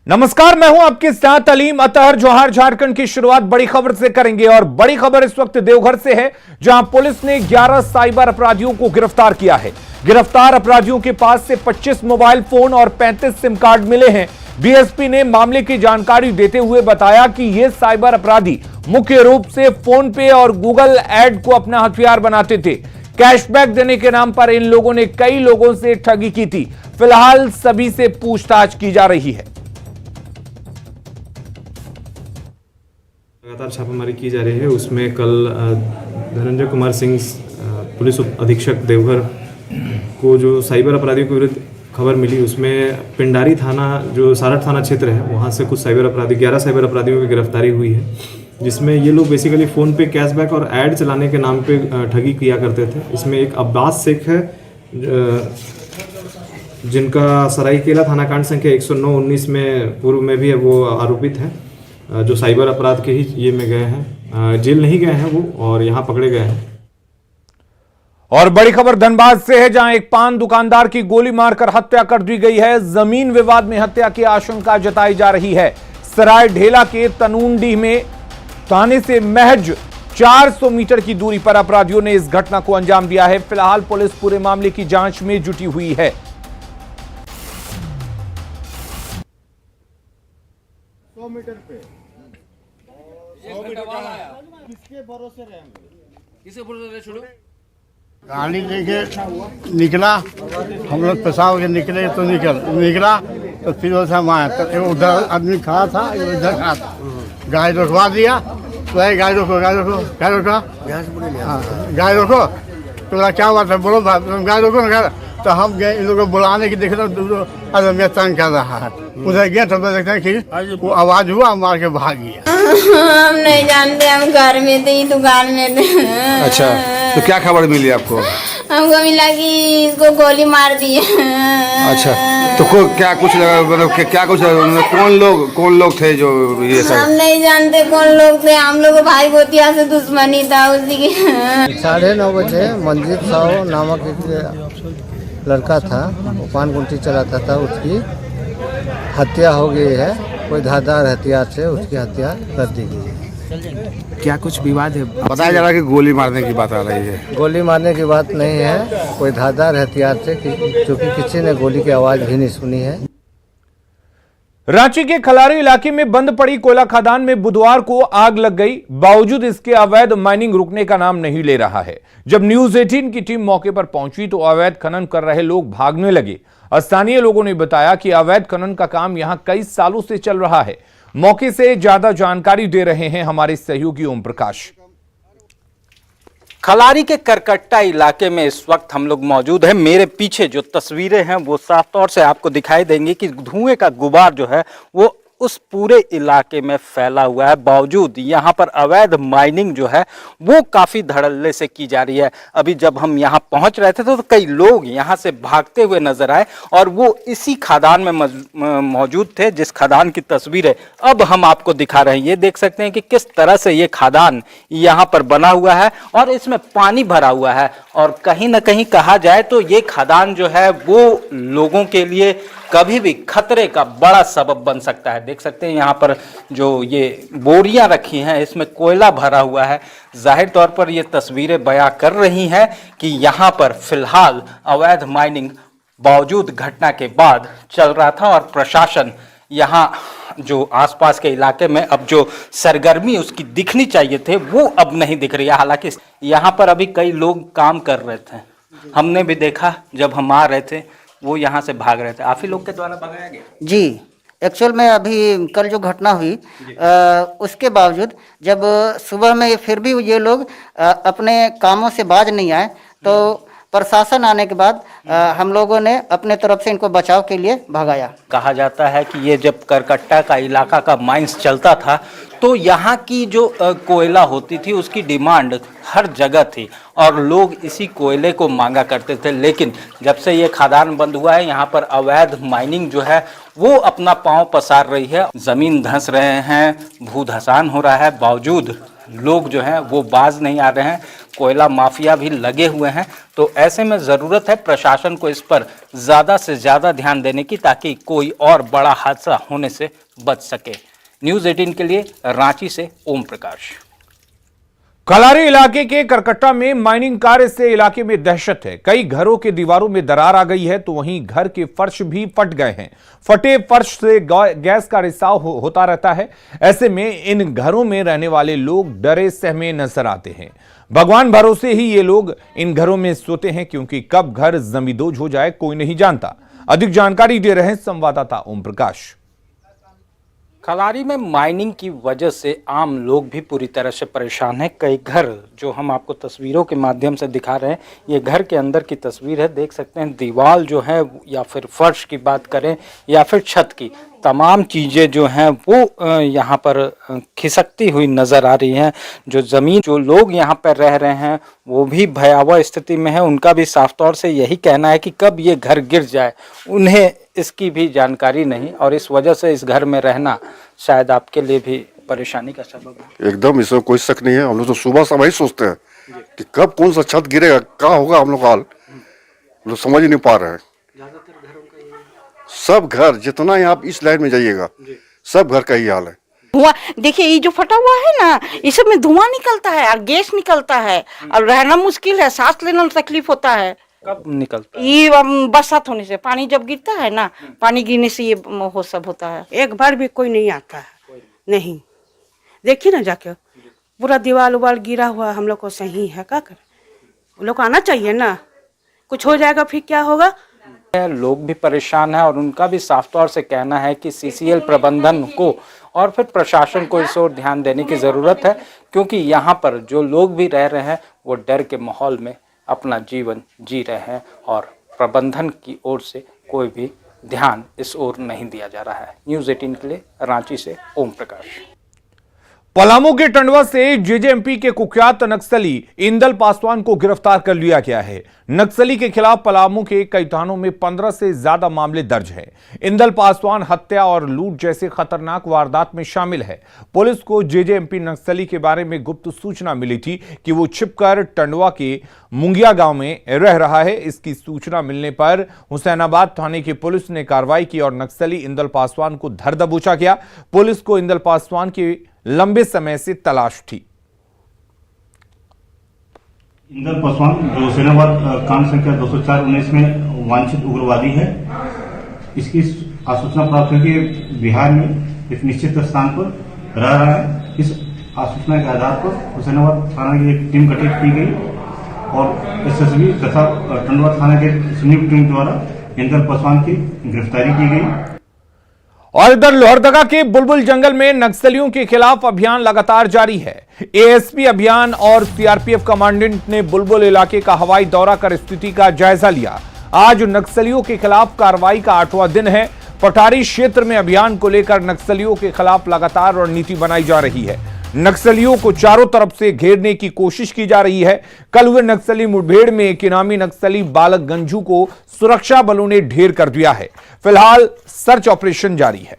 नमस्कार, मैं हूं आपके साथ अलीम अतहर। जोहार। झारखंड की शुरुआत बड़ी खबर से करेंगे और बड़ी खबर इस वक्त देवघर से है, जहां पुलिस ने 11 साइबर अपराधियों को गिरफ्तार किया है। गिरफ्तार अपराधियों के पास से 25 मोबाइल फोन और 35 सिम कार्ड मिले हैं। बीएसपी ने मामले की जानकारी देते हुए बताया कि ये साइबर अपराधी मुख्य रूप से फोन पे और गूगल एड को अपना हथियार बनाते थे। कैशबैक देने के नाम पर इन लोगों ने कई लोगों से ठगी की थी। फिलहाल सभी से पूछताछ की जा रही है। लगातार छापामारी की जा रही है। उसमें कल धनंजय कुमार सिंह पुलिस अधीक्षक देवघर को जो साइबर अपराधियों के विरुद्ध खबर मिली, उसमें पिंडारी थाना जो सारठ थाना क्षेत्र है, वहाँ से कुछ साइबर अपराधी 11 साइबर अपराधियों की गिरफ्तारी हुई है, जिसमें ये लोग बेसिकली फ़ोन पे कैशबैक और ऐड चलाने के नाम पे ठगी किया करते थे। इसमें एक अब्बास शेख है जिनका सरायकेला थाना कांड संख्या 109-19 में पूर्व में भी है, वो आरोपित है, जो साइबर अपराध के ही ये में गए हैं, जेल नहीं गए हैं वो, और यहाँ पकड़े गए हैं। और बड़ी खबर धनबाद से है, जहां एक पान दुकानदार की गोली मारकर हत्या कर दी गई है। जमीन विवाद में हत्या की आशंका जताई जा रही है। सराय ढेला के तनूनडीह में थाने से महज 400 मीटर की दूरी पर अपराधियों ने इस घटना को अंजाम दिया है। फिलहाल पुलिस पूरे मामले की जांच में जुटी हुई है। 100 मीटर पे किसके भरोसे रहेंगे? किसके भरोसे रहे? छोड़ो। गाड़ी लेके निकला, हम लोग पेशाब के निकले तो निकला तो फिर वो था वहाँ, तो उधर आदमी खड़ा था, इधर खड़ा था, गाड़ी रोकवा दिया तो गाड़ी रोको तो क्या बात है, बोलो गाड़ी रोको ना। तो हम गए इन लोगों को बुलाने की, देखे तो अरे मैं तंग कर रहा है। उधर गए तो देखते हैं कि वो आवाज हुआ, मार के भाग गया। हम नहीं जानते, हम घर में थे, दुकान में थे। अच्छा, तो क्या खबर मिली आपको? हमको मिला कि इसको गोली मार दी। अच्छा, तो क्या कुछ मतलब क्या कुछ कौन लोग थे जो ये सब? हम नहीं जानते कौन लोग थे। हम लोग भाई भोतिया से दुश्मनी था उसी की। 9:30 बजे मंजीत साहू नामक एक लड़का था, वो पान गुंटी चलाता था, उसकी हत्या हो गई है। कोई धारदार हथियार से उसकी हत्या कर दी गई है। क्या कुछ विवाद है? बताया जा रहा है कि गोली मारने की बात आ रही है। गोली मारने की बात नहीं है, कोई धारदार हथियार से, क्योंकि किसी ने गोली की आवाज़ भी नहीं सुनी है। रांची के खलारी इलाके में बंद पड़ी कोयला खदान में बुधवार को आग लग गई। बावजूद इसके अवैध माइनिंग रुकने का नाम नहीं ले रहा है। जब न्यूज 18 की टीम मौके पर पहुंची तो अवैध खनन कर रहे लोग भागने लगे। स्थानीय लोगों ने बताया कि अवैध खनन का काम यहां कई सालों से चल रहा है। मौके से ज्यादा जानकारी दे रहे हैं हमारे सहयोगी ओम प्रकाश। खलारी के करकट्टा इलाके में इस वक्त हम लोग मौजूद हैं। मेरे पीछे जो तस्वीरें हैं वो साफ तौर से आपको दिखाई देंगी कि धुएं का गुबार जो है वो उस पूरे इलाके में फैला हुआ है। बावजूद यहाँ पर अवैध माइनिंग जो है वो काफ़ी धड़ल्ले से की जा रही है। अभी जब हम यहाँ पहुँच रहे थे तो कई लोग यहाँ से भागते हुए नजर आए और वो इसी खदान में मौजूद थे, जिस खदान की तस्वीरें अब हम आपको दिखा रहे हैं। ये देख सकते हैं कि किस तरह से ये खदान यहाँ पर बना हुआ है और इसमें पानी भरा हुआ है। और कहीं ना कहीं कहा जाए तो ये खदान जो है वो लोगों के लिए कभी भी खतरे का बड़ा सबब बन सकता है। देख सकते हैं यहाँ पर जो ये बोरियां रखी हैं, इसमें कोयला भरा हुआ है। जाहिर तौर पर ये तस्वीरें बयां कर रही हैं कि यहाँ पर फिलहाल अवैध माइनिंग बावजूद घटना के बाद चल रहा था और प्रशासन यहाँ जो आसपास के इलाके में अब जो सरगर्मी उसकी दिखनी चाहिए थे वो अब नहीं दिख रही है। हालांकि यहाँ पर अभी कई लोग काम कर रहे थे, हमने भी देखा जब हम आ रहे थे, वो यहाँ से भाग रहे थे। आप ही लोग के द्वारा भगाया गया? जी, एक्चुअल में अभी कल जो घटना हुई उसके बावजूद जब सुबह में फिर भी ये लोग अपने कामों से बाज नहीं आए तो प्रशासन आने के बाद हम लोगों ने अपने तरफ से इनको बचाव के लिए भगाया। कहा जाता है कि ये जब करकट्टा का इलाका का माइंस चलता था तो यहाँ की जो कोयला होती थी उसकी डिमांड हर जगह थी और लोग इसी कोयले को मांगा करते थे। लेकिन जब से ये खदान बंद हुआ है यहाँ पर अवैध माइनिंग जो है वो अपना पांव पसार रही है। ज़मीन धंस रहे हैं, भूधसान हो रहा है, बावजूद लोग जो हैं वो बाज नहीं आ रहे हैं। कोयला माफिया भी लगे हुए हैं। तो ऐसे में ज़रूरत है प्रशासन को इस पर ज़्यादा से ज़्यादा ध्यान देने की, ताकि कोई और बड़ा हादसा होने से बच सके। न्यूज़ 18 के लिए रांची से ओम प्रकाश। कलारी इलाके के करकट्टा में माइनिंग कार्य से इलाके में दहशत है। कई घरों के दीवारों में दरार आ गई है, तो वहीं घर के फर्श भी फट गए हैं। फटे फर्श से गैस का रिसाव होता रहता है। ऐसे में इन घरों में रहने वाले लोग डरे सहमे नजर आते हैं। भगवान भरोसे ही ये लोग इन घरों में सोते हैं, क्योंकि कब घर जमींदोज हो जाए कोई नहीं जानता। अधिक जानकारी दे रहे हैं संवाददाता ओम प्रकाश। कलारी में माइनिंग की वजह से आम लोग भी पूरी तरह से परेशान हैं। कई घर जो हम आपको तस्वीरों के माध्यम से दिखा रहे हैं, ये घर के अंदर की तस्वीर है। देख सकते हैं दीवार जो है, या फिर फर्श की बात करें या फिर छत की, तमाम चीज़ें जो हैं वो यहाँ पर खिसकती हुई नज़र आ रही हैं। जो ज़मीन, जो लोग यहाँ पर रह रहे हैं वो भी भयावह स्थिति में है। उनका भी साफ तौर से यही कहना है कि कब ये घर गिर जाए, उन्हें इसकी भी जानकारी नहीं, और इस वजह से इस घर में रहना शायद आपके लिए भी परेशानी का सबब है। एकदम इसमें कोई शक नहीं है। हम लोग तो सुबह समय ही सोचते हैं कि कब कौन सा छत गिरेगा, क्या होगा। हम लोग हाल लोग समझ ही नहीं पा रहे हैं। सब घर जितना ही आप इस लाइन में जाइएगा, सब घर का ही हाल है। धुआं देखिए, ये जो फटा हुआ है ना, इस में धुआं निकलता है और गैस निकलता है, और रहना मुश्किल है, सांस लेना तकलीफ होता है। कब निकलता है? ये बरसात होने से, पानी जब गिरता है ना, पानी गिरने से ये हो सब होता है। एक बार भी कोई नहीं आता है, नहीं। देखिए ना जाके, पूरा दीवार उवार गिरा हुआ, हम लोग को सही है, क्या करें। उन लोग को आना चाहिए ना, कुछ हो जाएगा फिर क्या होगा। लोग भी परेशान हैं, और उनका भी साफ तौर से कहना है कि सीसीएल प्रबंधन को और फिर प्रशासन को इस ओर ध्यान देने की ज़रूरत है, क्योंकि यहाँ पर जो लोग भी रह रहे हैं वो डर के माहौल में अपना जीवन जी रहे हैं, और प्रबंधन की ओर से कोई भी ध्यान इस ओर नहीं दिया जा रहा है। न्यूज़ 18 के लिए रांची से ओम प्रकाश। पलामू के टंडवा से जेजेएमपी के कुख्यात नक्सली इंदल पासवान को गिरफ्तार कर लिया गया है। नक्सली के खिलाफ पलामू के कई थानों में 15 से ज्यादा मामले दर्ज हैं। इंदल पासवान हत्या और लूट जैसे खतरनाक वारदात में शामिल है। पुलिस को जेजेएमपी नक्सली के बारे में गुप्त सूचना मिली थी कि वो छिपकर टंडवा के मुंगिया गांव में रह रहा है। इसकी सूचना मिलने पर हुसैनाबाद थाने की पुलिस ने कार्रवाई की और नक्सली इंदल पासवान को धर दबोचा किया। पुलिस को इंदल पासवान की लंबे समय से तलाश थी। इंदल पासवान जो हुसैनाबाद कांड संख्या 204-19 में वांछित उग्रवादी है, इसकी आसूचना प्राप्त हुई कि बिहार में एक निश्चित स्थान पर रह रहा है। इस आसूचना के आधार पर हुसैनाबाद थाना की एक टीम गठित की गई और एसएसबी तथा टंडवा थाना के संयुक्त टीम द्वारा इंदल पासवान की गिरफ्तारी की गई। और इधर लोहरदगा के बुलबुल जंगल में नक्सलियों के खिलाफ अभियान लगातार जारी है। एएसपी अभियान और सीआरपीएफ कमांडेंट ने बुलबुल इलाके का हवाई दौरा कर स्थिति का जायजा लिया। आज नक्सलियों के खिलाफ कार्रवाई का 8वां दिन है। पठारी क्षेत्र में अभियान को लेकर नक्सलियों के खिलाफ लगातार रणनीति बनाई जा रही है। नक्सलियों को चारों तरफ से घेरने की कोशिश की जा रही है। कल हुए नक्सली मुठभेड़ में एक इनामी नक्सली बालक गंजू को सुरक्षा बलों ने ढेर कर दिया है। फिलहाल सर्च ऑपरेशन जारी है।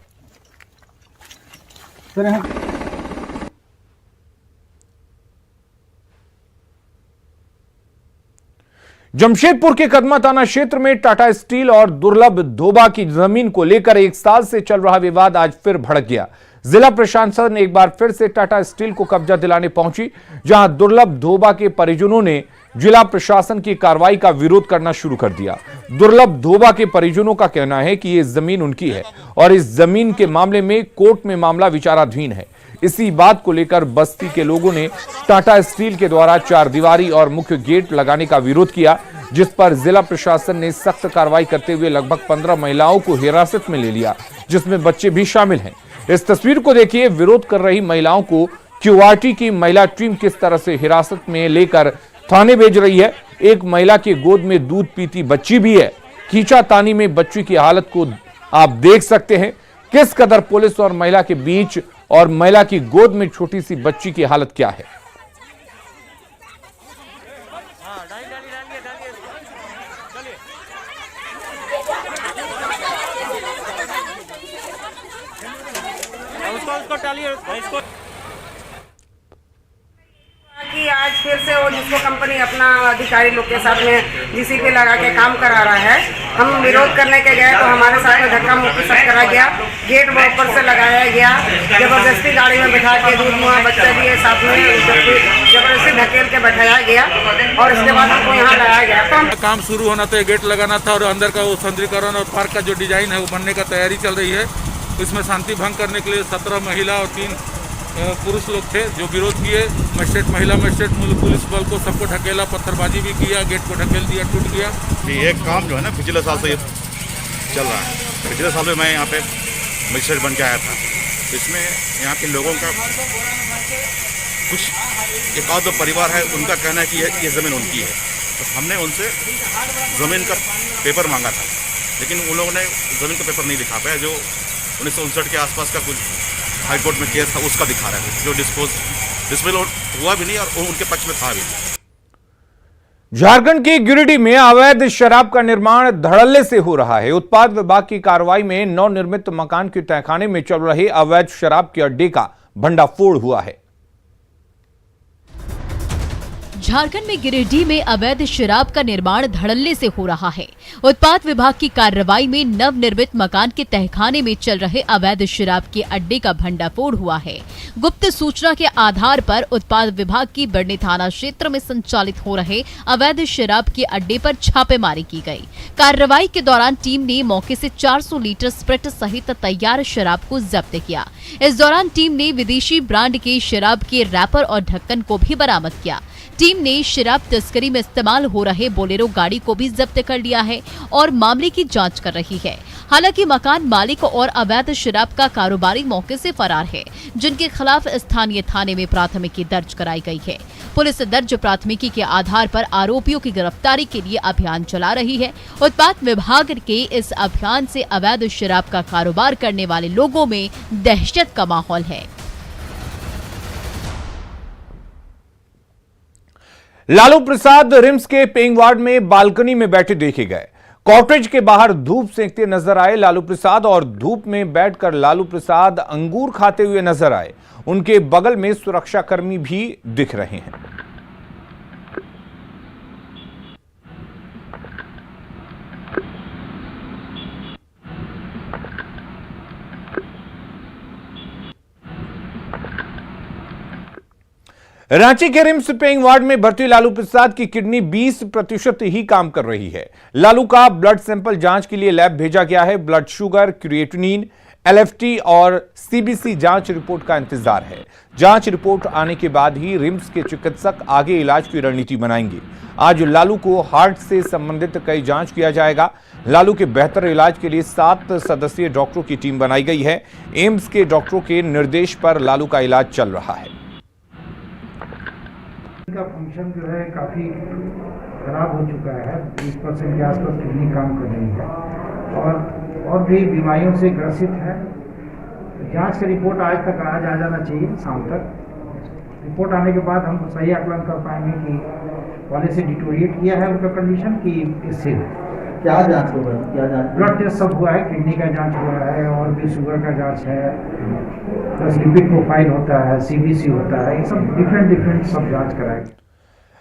जमशेदपुर के कदमा थाना क्षेत्र में टाटा स्टील और दुर्लभ धोबा की जमीन को लेकर 1 साल से चल रहा विवाद आज फिर भड़क गया। जिला प्रशासन एक बार फिर से टाटा स्टील को कब्जा दिलाने पहुंची, जहां दुर्लभ धोबा के परिजनों ने जिला प्रशासन की कार्रवाई का विरोध करना शुरू कर दिया। दुर्लभ धोबा के परिजनों का कहना है कि यह जमीन उनकी है और इस जमीन के मामले में कोर्ट में मामला विचाराधीन है। इसी बात को लेकर बस्ती के लोगों ने टाटा स्टील के द्वारा 4 दीवारी और मुख्य गेट लगाने का विरोध किया, जिस पर जिला प्रशासन ने सख्त कार्रवाई करते हुए लगभग 15 महिलाओं को हिरासत में ले लिया, जिसमें बच्चे भी शामिल हैं। इस तस्वीर को देखिए। विरोध कर रही महिलाओं को क्यूआरटी की महिला टीम किस तरह से हिरासत में लेकर थाने भेज रही है। एक महिला की गोद में दूध पीती बच्ची भी है। खींचातानी में बच्ची की हालत को आप देख सकते हैं, किस कदर पुलिस और महिला के बीच और महिला की गोद में छोटी सी बच्ची की हालत क्या है। कि आज फिर से वो जिसको कंपनी अपना अधिकारी लोग के साथ में जीसीपी लगा के काम करा रहा है, हम विरोध करने के गए तो हमारे साथ में धक्का मुक्की सब करा गया, गेट ऊपर से लगाया गया, जबरदस्ती गाड़ी में बैठा के दूध मुआ बच्चा भी है साथ में, जबरदस्ती धकेल के बैठाया गया और इसके बाद हमको यहाँ लगाया गया। तो हम काम शुरू होना था, गेट लगाना था और अंदर का वो सौंदर्यीकरण और पार्क का जो डिजाइन है वो बनने का तैयारी चल रही है। इसमें शांति भंग करने के लिए 17 महिला और 3 पुरुष लोग थे जो विरोध किए। मजिस्ट्रेट, महिला मजिस्ट्रेट, पुलिस बल को सबको ढकेला, पत्थरबाजी भी किया, गेट को ढकेल दिया, टूट गया। ये काम जो है ना पिछले साल से ये चल रहा है। पिछले साल में मैं यहाँ पे मजिस्ट्रेट बन के आया था। इसमें यहाँ के लोगों का कुछ एक आध परिवार है, उनका कहना है कि ये ज़मीन उनकी है, तो हमने उनसे ज़मीन का पेपर मांगा था, लेकिन उन लोगों ने ज़मीन का पेपर नहीं दिखा पाया। जो 1959 के आसपास का कुछ हाई कोर्ट में केस था उसका दिखा रहा है, जो डिस्पोज हुआ भी नहीं और वो उनके पक्ष में था भी नहीं। झारखंड के गिरिडीह में अवैध शराब का निर्माण धड़ल्ले से हो रहा है। उत्पाद विभाग की कार्रवाई में नवनिर्मित मकान के तहखाने में चल रहे अवैध शराब के अड्डे का भंडाफोड़ हुआ है। झारखंड में गिरिडीह में अवैध शराब का निर्माण धड़ल्ले से हो रहा है। उत्पाद विभाग की कार्रवाई में नवनिर्मित मकान के तहखाने में चल रहे अवैध शराब के अड्डे का भंडाफोड़ हुआ है। गुप्त सूचना के आधार पर उत्पाद विभाग की बरनी थाना क्षेत्र में संचालित हो रहे अवैध शराब के अड्डे पर छापेमारी की गई। कार्रवाई के दौरान टीम ने मौके से 400 लीटर स्प्रिट सहित तैयार शराब को जब्त किया। इस दौरान टीम ने विदेशी ब्रांड के शराब के रैपर और ढक्कन को भी बरामद किया। टीम ने शराब तस्करी में इस्तेमाल हो रहे बोलेरो गाड़ी को भी जब्त कर लिया है और मामले की जांच कर रही है। हालांकि मकान मालिक और अवैध शराब का कारोबारी मौके से फरार है, जिनके खिलाफ स्थानीय थाने में प्राथमिकी दर्ज कराई गई है। पुलिस दर्ज प्राथमिकी के आधार पर आरोपियों की गिरफ्तारी के लिए अभियान चला रही है। उत्पाद विभाग के इस अभियान से अवैध शराब का कारोबार करने वाले लोगों में दहशत का माहौल है। लालू प्रसाद रिम्स के पेइंग वार्ड में बालकनी में बैठे देखे गए। कॉटेज के बाहर धूप सेंकते नजर आए लालू प्रसाद और धूप में बैठकर लालू प्रसाद अंगूर खाते हुए नजर आए। उनके बगल में सुरक्षाकर्मी भी दिख रहे हैं। रांची के रिम्स पेइंग वार्ड में भर्ती लालू प्रसाद की किडनी 20% ही काम कर रही है। लालू का ब्लड सैंपल जांच के लिए लैब भेजा गया है। ब्लड शुगर, क्रिएटिनिन, एलएफटी और सीबीसी जांच रिपोर्ट का इंतजार है। जांच रिपोर्ट आने के बाद ही रिम्स के चिकित्सक आगे इलाज की रणनीति बनाएंगे। आज लालू को हार्ट से संबंधित कई जांच किया जाएगा। लालू के बेहतर इलाज के लिए 7 सदस्यीय डॉक्टरों की टीम बनाई गई है। एम्स के डॉक्टरों के निर्देश पर लालू का इलाज चल रहा है। का फंक्शन जो है काफ़ी खराब हो चुका है। 20% के आसपास किडनी काम कर रही है और भी बीमारियों से ग्रसित है। जांच का रिपोर्ट आज आ जाना चाहिए शाम तक। रिपोर्ट आने के बाद हम सही आकलन कर पाएंगे कि पहले से डिटोरिएट किया है उनका कंडीशन कि इससे क्या जांच होगा, क्या जांच। ब्लड टेस्ट सब हुआ है, किडनी का जांच हुआ है और भी शुगर का जांच है, प्लस लिपिड प्रोफाइल होता है, सीबीसी होता है, ये सब डिफरेंट सब जांच कराएंगे।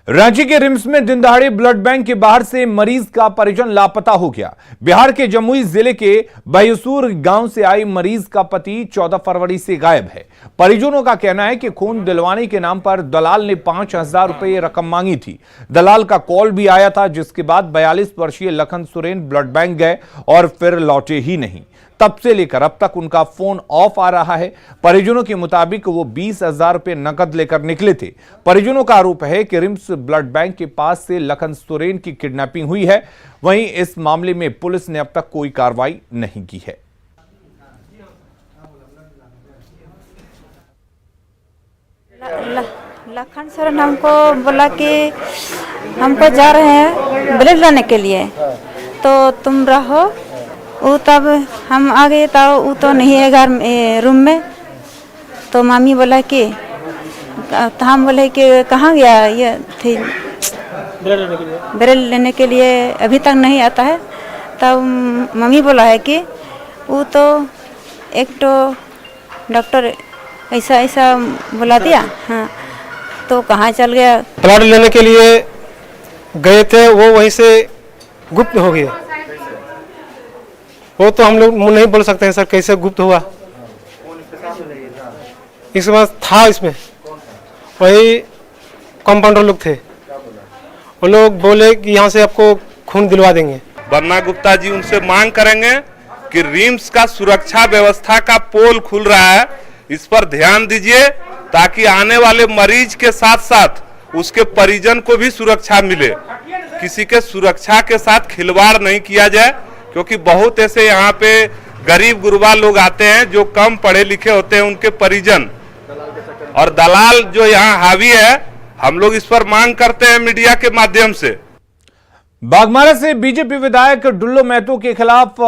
रांची के रिम्स में दिन दहाड़े ब्लड बैंक के बाहर से मरीज का परिजन लापता हो गया। बिहार के जमुई जिले के बहसूर गांव से आई मरीज का पति 14 फरवरी से गायब है। परिजनों का कहना है कि खून दिलवाने के नाम पर दलाल ने 5000 रुपये रकम मांगी थी। दलाल का कॉल भी आया था, जिसके बाद 42 वर्षीय लखन सोरेन ब्लड बैंक गए और फिर लौटे ही नहीं। तब से लेकर अब तक उनका फोन ऑफ आ रहा है। परिजनों के मुताबिक वो 20,000 रुपये नकद लेकर निकले थे। परिजनों का आरोप है कि रिम्स ब्लड बैंक के पास से लखन सोरेन की किडनैपिंग हुई है। वहीं इस मामले में पुलिस ने अब तक कोई कार्रवाई नहीं की है। लखन सोरेन हमको बोला कि हमको जा रहे हैं ब्लड लेने के लिए, तो तुम रहो। वो तब हम आ गए तो वो तो नहीं है घर रूम में। तो मामी बोला कि तो हम बोले कि कहाँ गया ये थी ब्लड लेने के लिए, अभी तक नहीं आता है। तब मम्मी बोला है कि वो तो एक तो डॉक्टर ऐसा बुला दिया। हाँ, तो कहाँ चल गया। प्लॉट लेने के लिए गए थे, वो वहीं से गुप्त हो गया। वो तो हम लोग नहीं बोल सकते हैं सर कैसे गुप्त हुआ। इसके बाद था इसमें वही कंपाउंडर लोग थे, वो लोग बोले कि यहाँ से आपको खून दिलवा देंगे। बन्ना गुप्ता जी उनसे मांग करेंगे कि रिम्स का सुरक्षा व्यवस्था का पोल खुल रहा है, इस पर ध्यान दीजिए ताकि आने वाले मरीज के साथ साथ उसके परिजन को भी सुरक्षा मिले। किसी के सुरक्षा के साथ खिलवाड़ नहीं किया जाए, क्योंकि बहुत ऐसे यहाँ पे गरीब गुरबा लोग आते हैं जो कम पढ़े लिखे होते हैं, उनके परिजन और दलाल जो यहाँ हावी है। हम लोग इस पर मांग करते हैं मीडिया के माध्यम से। बाघमारा से बीजेपी विधायक डुल्लो महतो के खिलाफ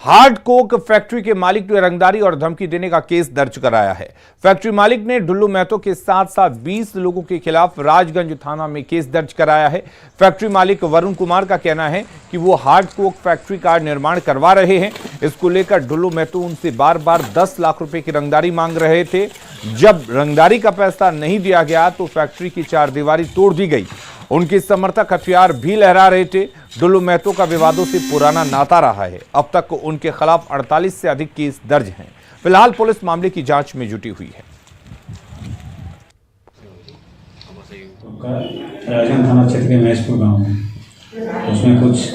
हार्ड कोक फैक्ट्री के मालिक ने रंगदारी और धमकी देने का केस दर्ज कराया है। फैक्ट्री मालिक ने डुल्लो महतो के साथ साथ 20 लोगों के खिलाफ राजगंज थाना में केस दर्ज कराया है। फैक्ट्री मालिक वरुण कुमार का कहना है कि वो हार्ड कोक फैक्ट्री का निर्माण करवा रहे हैं। इसको लेकर डुल्लो महतो उनसे बार बार 10 लाख रुपए की रंगदारी मांग रहे थे। जब रंगदारी का पैसा नहीं दिया गया तो फैक्ट्री की चारदीवारी तोड़ दी गई। उनके समर्थक हथियार भी लहरा रहे थे। डुल्लो महतो का विवादों से पुराना नाता रहा है। अब तक उनके खिलाफ 48 से अधिक केस दर्ज हैं। फिलहाल पुलिस मामले की जांच में जुटी हुई है। राजगंज थाना क्षेत्र के महेशपुर गांव में उसमें कुछ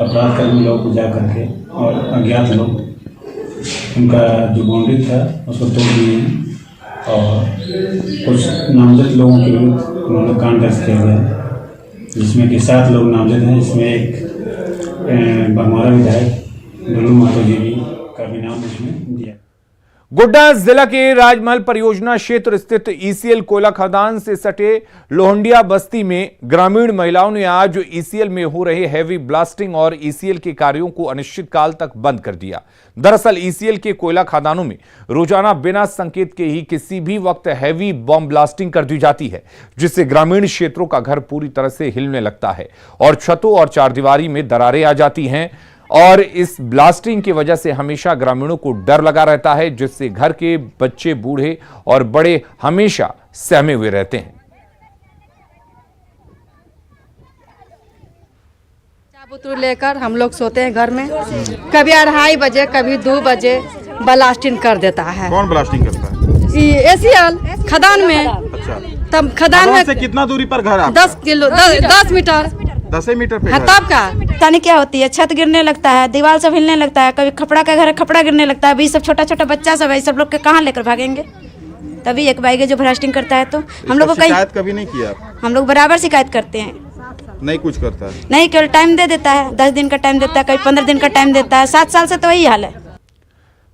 अपराध कर्मी लोग जा करके और अज्ञात लोग उनका जो बाउंड्री था उसको तोड़ दिए हैं और कुछ नामजद लोगों के विरुद्ध उन्होंने कांड दर्ज किया गया, जिसमें कि 7 लोग नामजद हैं। इसमें एक बाघमारा विधायक डुल्लो महतो जी का भी नाम इसमें दिया। गोड्डा जिला के राजमहल परियोजना क्षेत्र स्थित ईसीएल कोयला खदान से सटे लोहंडिया बस्ती में ग्रामीण महिलाओं ने आज ईसीएल में हो रहे हैवी ब्लास्टिंग और ईसीएल के कार्यों को अनिश्चितकाल तक बंद कर दिया। दरअसल ईसीएल के कोयला खदानों में रोजाना बिना संकेत के ही किसी भी वक्त हैवी बॉम्ब ब्लास्टिंग कर दी जाती है, जिससे ग्रामीण क्षेत्रों का घर पूरी तरह से हिलने लगता है और छतों और चारदीवारी में दरारें आ जाती हैं। और इस ब्लास्टिंग की वजह से हमेशा ग्रामीणों को डर लगा रहता है, जिससे घर के बच्चे, बूढ़े और बड़े हमेशा सहमे हुए रहते हैं। चाबूत लेकर हम लोग सोते हैं घर में, कभी 2:30 बजे कभी 2 बजे ब्लास्टिंग कर देता है। कौन ब्लास्टिंग करता है? एसीएल खदान में। अच्छा, तब खदान में से कितना दूरी पर घर है? 10 मीटर 10 मीटर पे। तब का तानी क्या होती है, छत गिरने लगता है, दीवार सब हिलने लगता है, कभी खपड़ा का घर है खपड़ा गिरने लगता है। अभी सब छोटा छोटा बच्चा सब है, सब लोग के कहाँ लेकर भागेंगे। तभी एक भाई जो ब्लास्टिंग करता है तो हम लोग को शिकायत कभी नहीं किया? हम लोग बराबर शिकायत करते हैं, नहीं कुछ करता है। नहीं केवल टाइम दे देता है, 10 दिन का टाइम देता है, कभी 15 दिन का टाइम देता है। 7 साल से तो वही हाल है।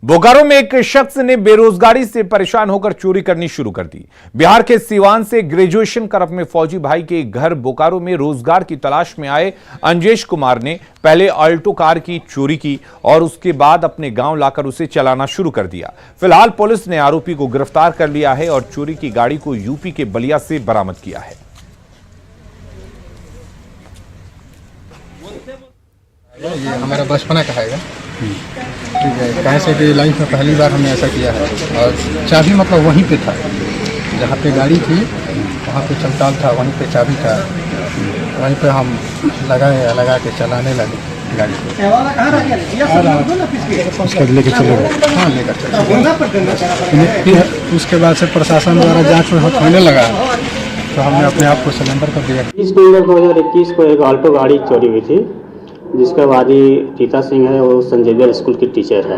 बोकारो में एक शख्स ने बेरोजगारी से परेशान होकर चोरी करनी शुरू कर दी। बिहार के सीवान से ग्रेजुएशन कर अपने फौजी भाई के घर बोकारो में रोजगार की तलाश में आए अंजेश कुमार ने पहले अल्टो कार की चोरी की और उसके बाद अपने गांव लाकर उसे चलाना शुरू कर दिया। फिलहाल पुलिस ने आरोपी को गिरफ्तार कर लिया है और चोरी की गाड़ी को यूपी के बलिया से बरामद किया है। ये हमारा बचपना का है, ठीक है। कैसे कि लाइफ में पहली बार हमने ऐसा किया है और चाबी मतलब वहीं पे था जहाँ पे गाड़ी थी, वहाँ पे चमटाल था, वहीं पे चाबी था, वहीं पे हम लगा के चलाने लगे गाड़ी को। उसके लेके चले गए, हाँ लेकर चले। उसके बाद से प्रशासन द्वारा जाँच में होने लगा तो हमने अपने आप को सरेंडर कर दिया। 30 नवंबर 2021 को एक ऑल्टो गाड़ी चोरी हुई थी, जिसका वादी रीता सिंह है, वो सेंट जेवियर स्कूल की टीचर है।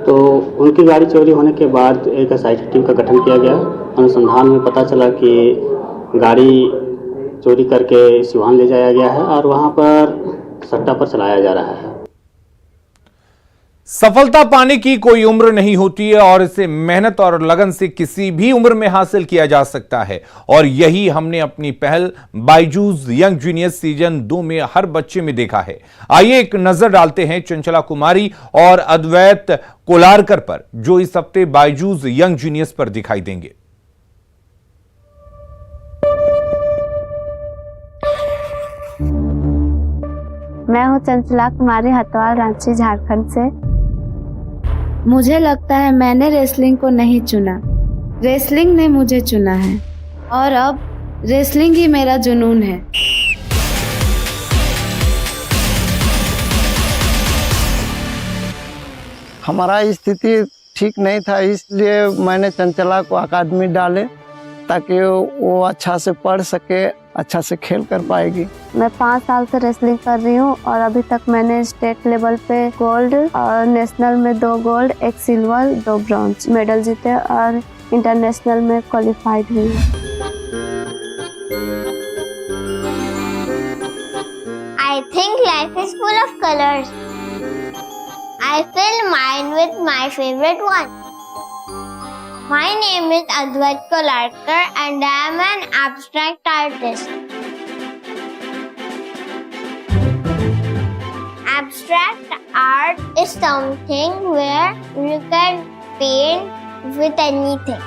तो उनकी गाड़ी चोरी होने के बाद एक एसआईटी टीम का गठन किया गया। अनुसंधान में पता चला कि गाड़ी चोरी करके सिवान ले जाया गया है और वहाँ पर सट्टा पर चलाया जा रहा है। सफलता पाने की कोई उम्र नहीं होती है और इसे मेहनत और लगन से किसी भी उम्र में हासिल किया जा सकता है। और यही हमने अपनी पहल बायजूस यंग जीनियस सीजन 2 में हर बच्चे में देखा है। आइए एक नजर डालते हैं चंचला कुमारी और अद्वैत कोलारकर पर, जो इस हफ्ते बायजूस यंग जीनियस पर दिखाई देंगे। मैं हूँ चंचला कुमारी, हथवाल, रांची, झारखंड से। मुझे लगता है मैंने रेसलिंग को नहीं चुना, रेसलिंग ने मुझे चुना है। और अब रेसलिंग ही मेरा जुनून है। हमारा स्थिति ठीक नहीं था, इसलिए मैंने चंचला को अकादमी डाले ताकि वो अच्छा से पढ़ सके, अच्छा से खेल कर पाएगी। मैं 5 साल से रेसलिंग कर रही हूँ और अभी तक मैंने स्टेट लेवल पे गोल्ड और नेशनल में 2 गोल्ड, 1 सिल्वर, 2 ब्रॉन्ज मेडल जीते और इंटरनेशनल में क्वालिफाइड हुई। I think life is full of colors. I fill mine with my favorite one. My name is Advait Kolarkar and I am an abstract artist. Abstract art is something where you can paint with anything.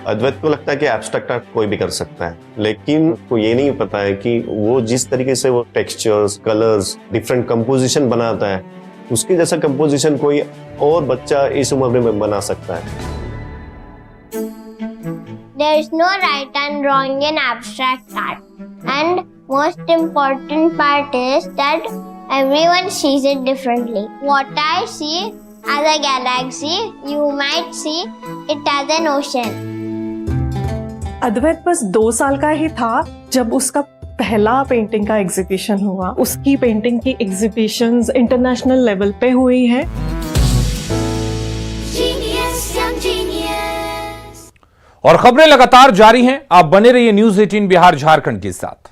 अद्वैत को लगता है कि abstract art कोई भी कर सकता है, लेकिन को ये नहीं पता है कि वो जिस तरीके से वो टेक्सचर्स, कलर्स, डिफरेंट कंपोजिशन बनाता है, उसकी जैसा कंपोजिशन कोई और बच्चा इस उम्र में बना सकता है। There is no right and wrong in abstract art. And most important part is that everyone sees it differently. What I see as a galaxy, you might see it as an ocean. अद्वैत बस 2 साल का ही था जब उसका पहला painting का exhibition हुआ। उसकी पेंटिंग की एग्जीबिशंस इंटरनेशनल लेवल पे हुई है। और खबरें लगातार जारी हैं, आप बने रहिए न्यूज़ 18 बिहार झारखंड के साथ।